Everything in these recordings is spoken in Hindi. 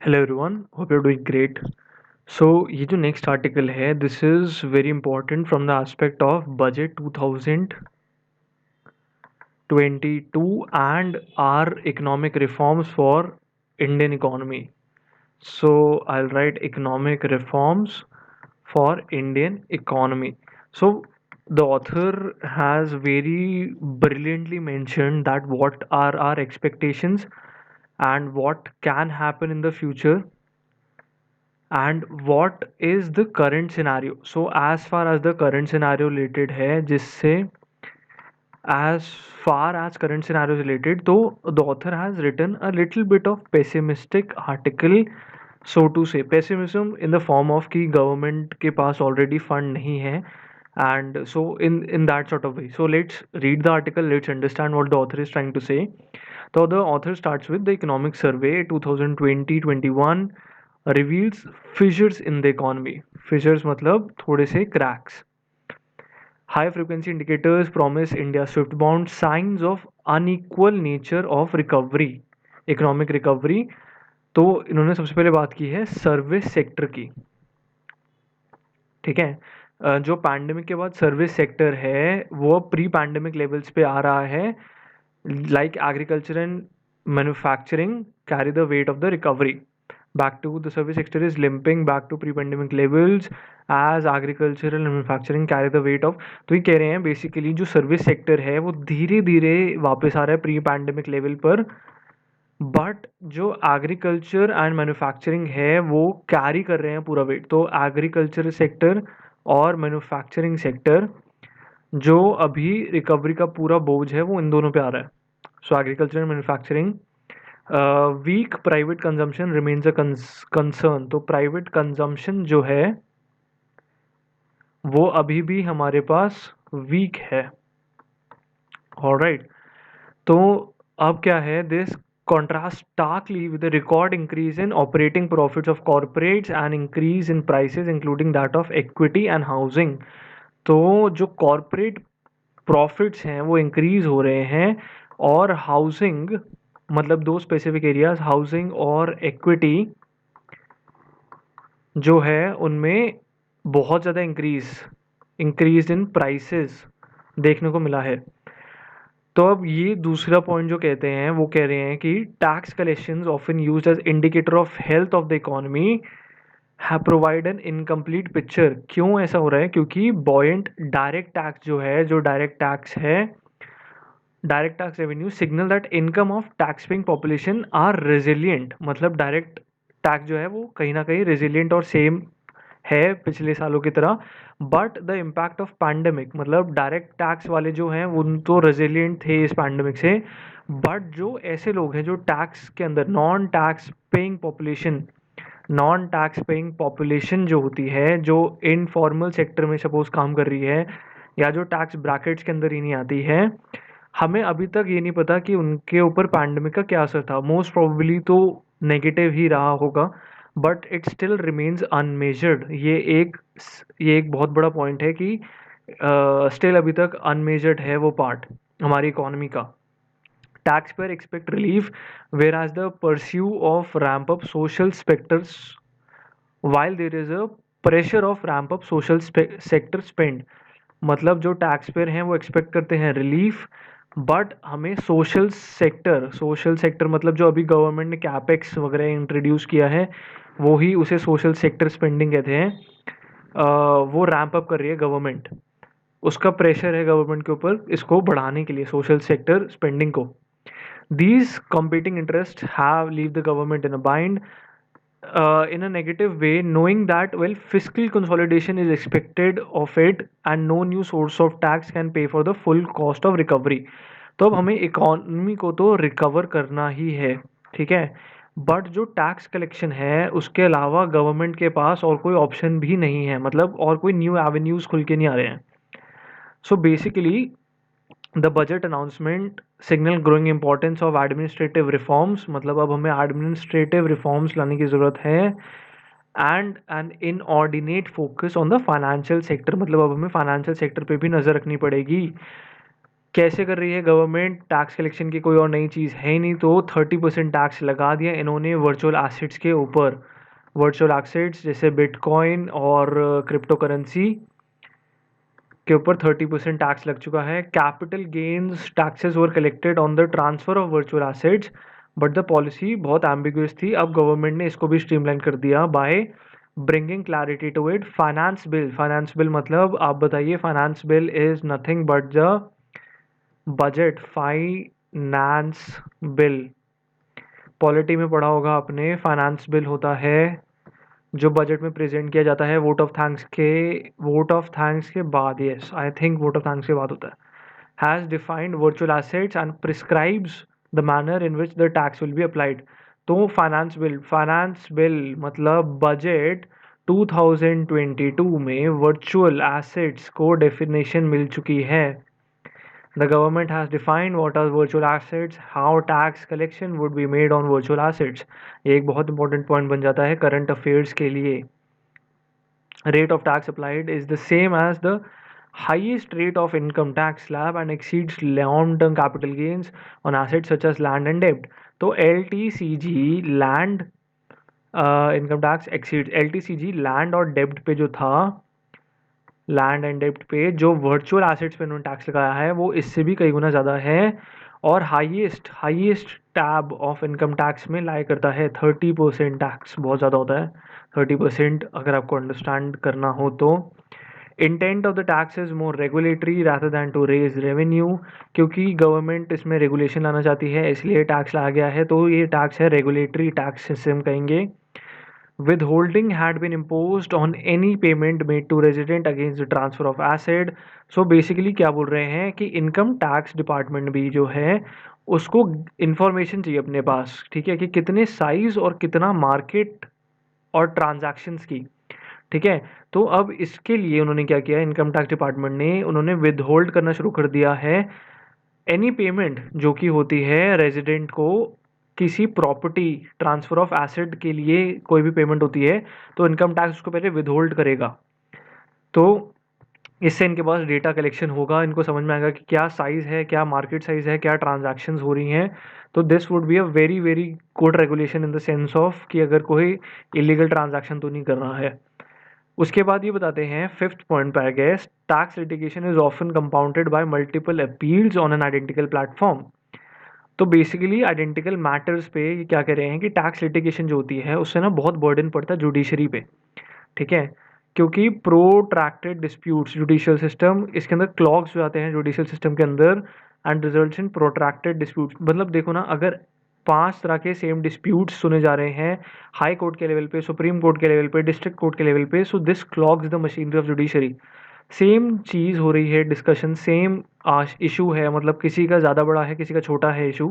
Hello everyone, hope you doing great. So ये जो नेक्स्ट आर्टिकल है, this is very important from the aspect of budget 2022 and our economic reforms for Indian economy. So I'll write economic reforms for Indian economy. So the author has very brilliantly mentioned that what are our expectations and what can happen in the future and what is the current scenario. So as far as the current scenario related है, जिससे as far as current scenario is related, तो the author has written a little bit of pessimistic article, so to say pessimism in the form of कि government के पास already fund नहीं है, and so in that sort of way. So let's read the article, let's understand what the author is trying to say. So the author starts with the economic survey 2020-21 reveals fissures in the economy. Fissures मतलब थोड़े से cracks. High frequency indicators promise India swift bound signs of unequal nature of recovery, economic recovery. तो इन्होंने सबसे पहले बात की है सर्विस सेक्टर की. ठीक है. जो पैंडेमिक के बाद सर्विस सेक्टर है वो प्री पैंडेमिक लेवल्स पे आ रहा है. Like agriculture and manufacturing carry the weight of the recovery. Back to the service sector is limping back to pre-pandemic levels as agriculture and manufacturing carry the weight of. तो ये कह रहे हैं बेसिकली जो सर्विस सेक्टर है वो धीरे धीरे वापस आ रहा है प्री पैंडेमिक लेवल पर, बट जो एग्रीकल्चर एंड मैन्युफैक्चरिंग है वो कैरी कर रहे हैं पूरा वेट. तो एग्रीकल्चर सेक्टर और मैन्युफैक्चरिंग सेक्टर जो अभी रिकवरी का पूरा बोझ है वो इन दोनों पे आ रहा है. So agriculture and manufacturing. Weak private consumption remains a concern. तो प्राइवेट कंजम्पशन जो है वो अभी भी हमारे पास वीक है. ऑलराइट. तो अब क्या है, this contrast starkly with the record increase in operating profits of corporates and increase in prices including that of equity and housing. तो जो कॉरपोरेट प्रॉफिट्स हैं वो इंक्रीज हो रहे हैं और हाउसिंग मतलब दो स्पेसिफिक एरियाज हाउसिंग और इक्विटी जो है उनमें बहुत ज़्यादा इंक्रीज इन प्राइसेस देखने को मिला है. तो अब ये दूसरा पॉइंट जो कहते हैं वो कह रहे हैं कि tax collections often used as indicator of health of the economy have provide an incomplete picture. क्यों ऐसा हो रहा है? क्योंकि बॉयंट डायरेक्ट टैक्स जो है, जो direct tax revenue signal that income of tax paying population are resilient. मतलब डायरेक्ट टैक्स जो है वो कहीं ना कहीं रेजिलियंट और सेम है पिछले सालों की तरह. But the impact of pandemic मतलब डायरेक्ट टैक्स वाले जो हैं वो तो रेजिलियंट थे इस पैंडमिक से, बट जो ऐसे लोग हैं जो टैक्स के अंदर नॉन टैक्स पेइंग पॉपुलेशन जो होती है, जो इनफॉर्मल सेक्टर में सपोज काम कर रही है या जो टैक्स ब्रैकेट्स के अंदर ही नहीं आती है, हमें अभी तक ये नहीं पता कि उनके ऊपर पैंडमिक का क्या असर था. मोस्ट प्रोबेबली तो नेगेटिव ही रहा होगा, but it still remains unmeasured. ये एक बहुत बड़ा पॉइंट है कि स्टिल अभी तक अनमेजर्ड है वो पार्ट हमारी इकोनॉमी का. Taxpayer expect relief, whereas the pursuit of ramp up social specters, while there is a pressure of ramp up social sector spend. मतलब जो टैक्स पेयर हैं वो एक्सपेक्ट करते हैं रिलीफ, बट हमें सोशल सेक्टर मतलब जो अभी गवर्नमेंट ने कैपेक्स वगैरह इंट्रोड्यूस किया है वो ही उसे सोशल सेक्टर स्पेंडिंग कहते हैं. वो रैंप अप कर रही है गवर्नमेंट. उसका प्रेशर है गवर्नमेंट के ऊपर इसको बढ़ाने के लिए सोशल सेक्टर स्पेंडिंग को. These competing interests have leave the government in a bind, in a negative way, knowing that well fiscal consolidation is expected of it and no new source of tax can pay for the full cost of recovery. तो अब हमें इकोनॉमी को तो रिकवर करना ही है, ठीक है, बट जो टैक्स कलेक्शन है उसके अलावा गवर्नमेंट के पास और कोई ऑप्शन भी नहीं है, मतलब और कोई न्यू एवेन्यूज खुल के नहीं आ रहे हैं. So basically the budget announcement signal growing importance of administrative reforms. मतलब अब हमें एडमिनिस्ट्रेटिव रिफॉर्म्स लाने की ज़रूरत है. And an inordinate focus on the financial sector. मतलब अब हमें फाइनेंशियल सेक्टर पे भी नज़र रखनी पड़ेगी. कैसे कर रही है गवर्नमेंट टैक्स कलेक्शन की? कोई और नई चीज़ है ही नहीं, तो 30% टैक्स लगा दिया इन्होंने वर्चुअल एसेट्स के ऊपर। वर्चुअल एसेट्स जैसे बिटकॉइन और क्रिप्टो करेंसी के ऊपर 30% टैक्स लग चुका है। Capital gains taxes were collected on the transfer of virtual assets, but the policy बहुत एम्बिगुअस थी। अब गवर्नमेंट ने इसको भी स्ट्रीमलाइन कर दिया by bringing clarity to it. Finance bill मतलब आप बताइए, finance bill is nothing but the budget finance bill. Polity में पढ़ा होगा आपने, फाइनेंस बिल होता है जो बजट में प्रेजेंट किया जाता है वोट ऑफ थैंक्स के बाद। Yes, I think vote of thanks के बाद होता है। Has defined virtual assets and prescribes the manner in which the tax will be applied. तो फाइनेंस बिल मतलब बजट 2022 में वर्चुअल एसेट्स को डेफिनेशन मिल चुकी है। The government has defined what are virtual assets, how tax collection would be made on virtual assets। ये एक बहुत इंपॉर्टेंट पॉइंट बन जाता है करंट अफेयर्स के लिए। Rate of tax applied is the same as the highest rate of income tax slab and exceeds long-term capital gains on assets such as land and debt। तो LTCG land income tax exceed, LTCG land और डेब्ट पे जो था, लैंड एंड डेब्ट पे जो वर्चुअल एसेट्स पे उन्होंने टैक्स लगाया है वो इससे भी कई गुना ज़्यादा है। और highest tab of income tax में लाई करता है 30% टैक्स। बहुत ज़्यादा होता है 30%, अगर आपको अंडरस्टैंड करना हो तो। Intent of the tax is more regulatory rather than to raise revenue. क्योंकि गवर्नमेंट इसमें रेगुलेशन लाना चाहती है इसलिए टैक्स लाया गया है, तो ये टैक्स है रेगुलेटरी टैक्स सिस्टम कहेंगे। Withholding had been imposed on any payment made to resident against the transfer of asset। So basically क्या बोल रहे हैं कि इनकम टैक्स डिपार्टमेंट भी जो है उसको इंफॉर्मेशन चाहिए अपने पास, ठीक है, कि कितने साइज और कितना मार्केट और ट्रांजैक्शंस की, ठीक है। तो अब इसके लिए उन्होंने क्या किया, इनकम टैक्स डिपार्टमेंट ने उन्होंने विदहोल्ड करना शुरू कर दिया है एनी पेमेंट जो कि होती है रेजिडेंट को किसी प्रॉपर्टी ट्रांसफर ऑफ एसेट के लिए। कोई भी पेमेंट होती है तो इनकम टैक्स उसको पहले विदहोल्ड करेगा। तो इससे इनके पास डेटा कलेक्शन होगा, इनको समझ में आएगा कि क्या साइज़ है, क्या मार्केट साइज़ है, क्या ट्रांजैक्शंस हो रही हैं। तो this would be a very very good regulation in the sense of कि अगर कोई इलीगल ट्रांजैक्शन तो नहीं कर रहा है। उसके बाद ये बताते हैं फिफ्थ पॉइंट पे, I guess, tax litigation is often compounded by multiple appeals on an identical platform. तो बेसिकली आइडेंटिकल मैटर्स पे ये क्या कह रहे हैं कि टैक्स लिटिगेशन जो होती है उससे ना बहुत बर्डन पड़ता है जुडिशरी पे, ठीक है। क्योंकि प्रोट्रैक्टेड डिस्प्यूट्स, जुडिशियल सिस्टम इसके अंदर क्लॉग्स जो आते हैं जुडिशियल सिस्टम के अंदर, and results in protracted disputes. मतलब देखो ना, अगर 5 तरह के सेम डिस्प्यूट्स सुने जा रहे हैं हाई कोर्ट के लेवल पे, सुप्रीम कोर्ट के लेवल पे, डिस्ट्रिक्ट कोर्ट के लेवल पे, so this clogs the machinery of judiciary. Same चीज़ हो रही है, डिस्कशन सेम इशू है, मतलब किसी का ज़्यादा बड़ा है किसी का छोटा है issue,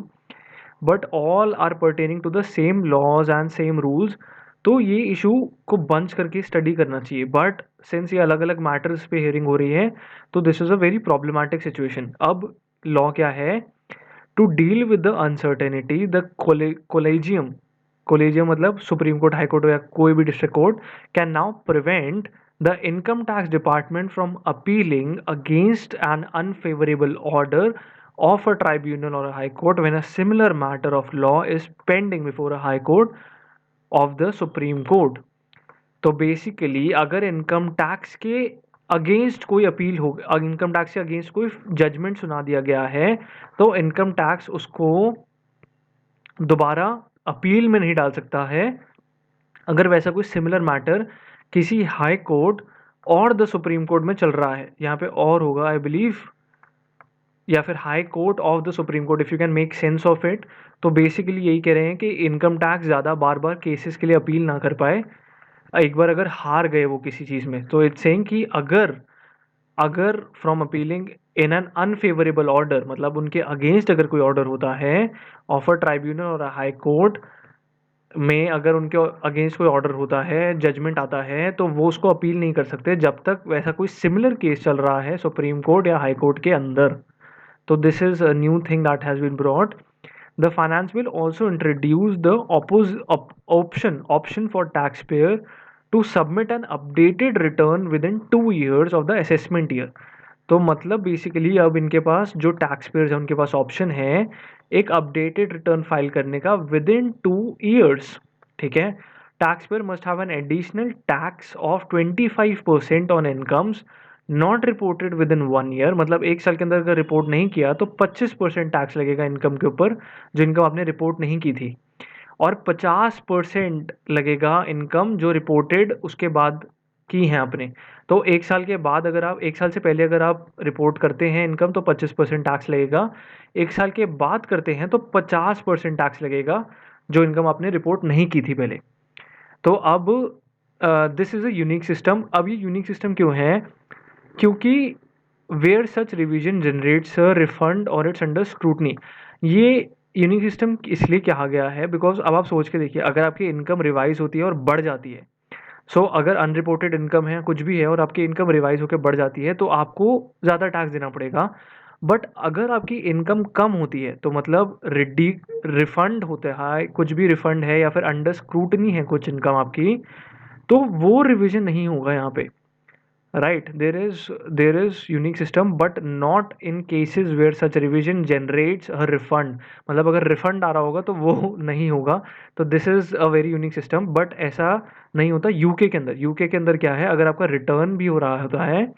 but all are pertaining to the same laws and same rules. तो ये इशू को बंच करके स्टडी करना चाहिए, बट सिंस ये अलग अलग मैटर्स पे हियरिंग हो रही है तो this is a very problematic situation. अब लॉ क्या है, to deal with the uncertainty the collegium मतलब सुप्रीम कोर्ट, हाई कोर्ट या कोई भी district court can now prevent the income tax department from appealing against an unfavourable order of a tribunal or a high court when a similar matter of law is pending before a high court of the supreme court। तो बेसिकली अगर इनकम टैक्स के अगेंस्ट कोई अपील हो, इनकम टैक्स के अगेंस्ट कोई जजमेंट सुना दिया गया है तो इनकम टैक्स उसको दोबारा अपील में नहीं डाल सकता है अगर वैसा कोई सिमिलर मैटर किसी हाई कोर्ट और द सुप्रीम कोर्ट में चल रहा है। यहाँ पे और होगा आई बिलीव, या फिर high court of the supreme court, if you can make sense of it. तो बेसिकली यही कह रहे हैं कि इनकम टैक्स ज़्यादा बार बार केसेस के लिए अपील ना कर पाए। एक बार अगर हार गए वो किसी चीज़ में तो इट्स सेइंग कि अगर अगर from appealing in an unfavourable order, मतलब उनके अगेंस्ट अगर कोई ऑर्डर होता है ऑफ अ ट्राइब्यूनल और हाई कोर्ट में, अगर उनके अगेंस्ट कोई ऑर्डर होता है, जजमेंट आता है, तो वो उसको अपील नहीं कर सकते जब तक वैसा कोई सिमिलर केस चल रहा है सुप्रीम कोर्ट या हाई कोर्ट के अंदर। So this is a new thing that has been brought. The finance bill also introduced the option for taxpayer to submit an updated return within 2 years of the assessment year। तो मतलब बेसिकली अब इनके पास जो टैक्स पेयर्स हैं उनके पास ऑप्शन है एक अपडेटेड रिटर्न फाइल करने का विद इन 2 years। ठीक है। Tax payer must have an additional tax of 25% on incomes not reported with in 1 year। मतलब 1 साल के अंदर अगर रिपोर्ट नहीं किया तो 25% टैक्स लगेगा इनकम के ऊपर जो इनकम आपने रिपोर्ट नहीं की थी, और 50% लगेगा इनकम जो रिपोर्टेड उसके बाद की हैं आपने। तो 1 साल के बाद अगर आप 1 साल से पहले अगर आप रिपोर्ट करते हैं इनकम तो 25% टैक्स लगेगा। 1 साल के बाद करते हैं तो 50% टैक्स लगेगा जो इनकम आपने रिपोर्ट नहीं की थी पहले। तो अब this is a unique system. अब ये यूनिक सिस्टम क्यों है? क्योंकि where such revision generates a refund और इट्स अंडर स्क्रूटनी। ये यूनिक सिस्टम इसलिए कहा गया है बिकॉज अब आप सोच के देखिए, अगर आपकी इनकम रिवाइज होती है और बढ़ जाती है, सो अगर अनरिपोर्टेड इनकम है कुछ भी है और आपकी इनकम रिवाइज होकर बढ़ जाती है तो आपको ज़्यादा टैक्स देना पड़ेगा। बट अगर आपकी इनकम कम होती है तो मतलब रिफंड होता है, कुछ भी रिफंड है या फिर अंडर स्क्रूटनी है कुछ इनकम आपकी, तो वो रिवीजन नहीं होगा यहाँ पे। Right, there is unique system but not in cases where such revision generates a refund. मतलब अगर रिफंड आ रहा होगा तो वो नहीं होगा। तो this is a very unique system, but ऐसा नहीं होता यूके के अंदर। यूके के अंदर क्या है, अगर आपका रिटर्न भी हो रहा होता है,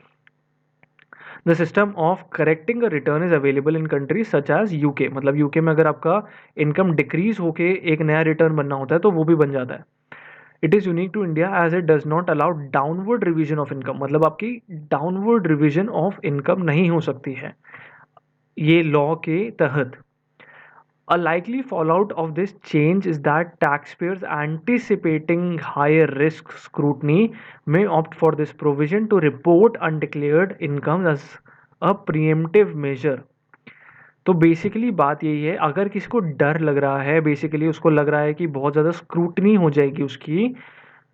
the system of correcting a return is available in countries such as UK. मतलब यूके में अगर आपका इनकम डिक्रीज होके एक नया रिटर्न बनना होता है तो वो भी बन जाता है। It is unique to India as it does not allow downward revision of income. मतलब आपकी डाउनवर्ड रिवीजन ऑफ इनकम नहीं हो सकती है ये लॉ के तहत। A likely fallout of this change is that taxpayers anticipating higher risk scrutiny may opt for this provision to report undeclared income as a preemptive measure। तो बेसिकली बात यही है, अगर किसी को डर लग रहा है, बेसिकली उसको लग रहा है कि बहुत ज़्यादा स्क्रूटनी हो जाएगी उसकी,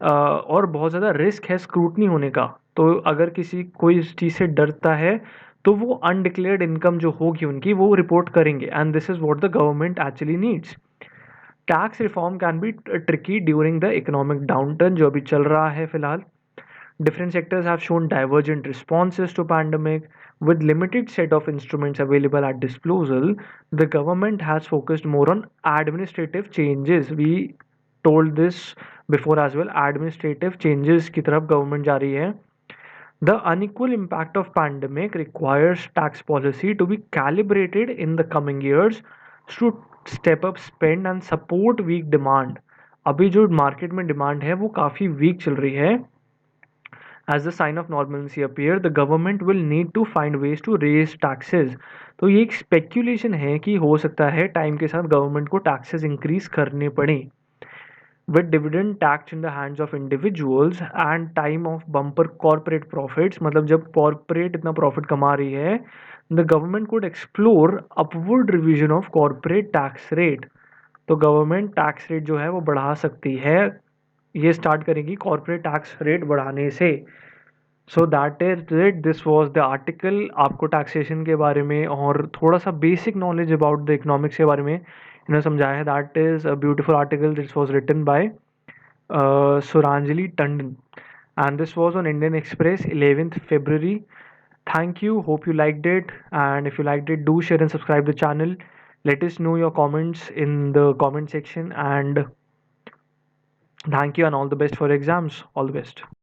और बहुत ज़्यादा रिस्क है स्क्रूटनी होने का, तो अगर किसी कोई इस चीज़ से डरता है तो वो अनडिक्लेयर्ड इनकम जो होगी उनकी वो रिपोर्ट करेंगे। And this is what the government actually needs. Tax reform can be tricky during the economic downturn जो अभी चल रहा है फिलहाल। Different sectors have shown divergent responses to pandemic. With limited set of instruments available at disposal, the government has focused more on administrative changes. We told this before as well. Administrative changes की तरफ government जा रही है. The unequal impact of pandemic requires tax policy to be calibrated in the coming years to step up spend and support weak demand. अभी जो मार्केट में डिमांड है वो काफ़ी वीक चल रही है। As the sign of normalcy appear, the government will need to find ways to raise taxes। तो ये एक स्पेक्यूलेशन है कि हो सकता है टाइम के साथ गवर्नमेंट को टैक्सेस इंक्रीज करने पड़े। With dividend tax in the hands of individuals and time of bumper corporate profits, मतलब जब कॉर्पोरेट इतना प्रॉफिट कमा रही है, the government could explore upward revision of corporate tax rate. तो गवर्नमेंट टैक्स रेट जो है वो बढ़ा सकती है, ये स्टार्ट करेगी कॉर्पोरेट टैक्स रेट बढ़ाने से। So that is it, this was the article. आपको टैक्सेशन के बारे में और थोड़ा सा basic knowledge about the economics के बारे में इन्होंने समझाया है। That is a beautiful article this was written by Suranjali Tandon and this was on Indian Express 11th February। Thank you, hope you liked it, and if you liked it do share and subscribe the channel। Let us know your comments in the comment section, and thank you and all the best for exams, all the best।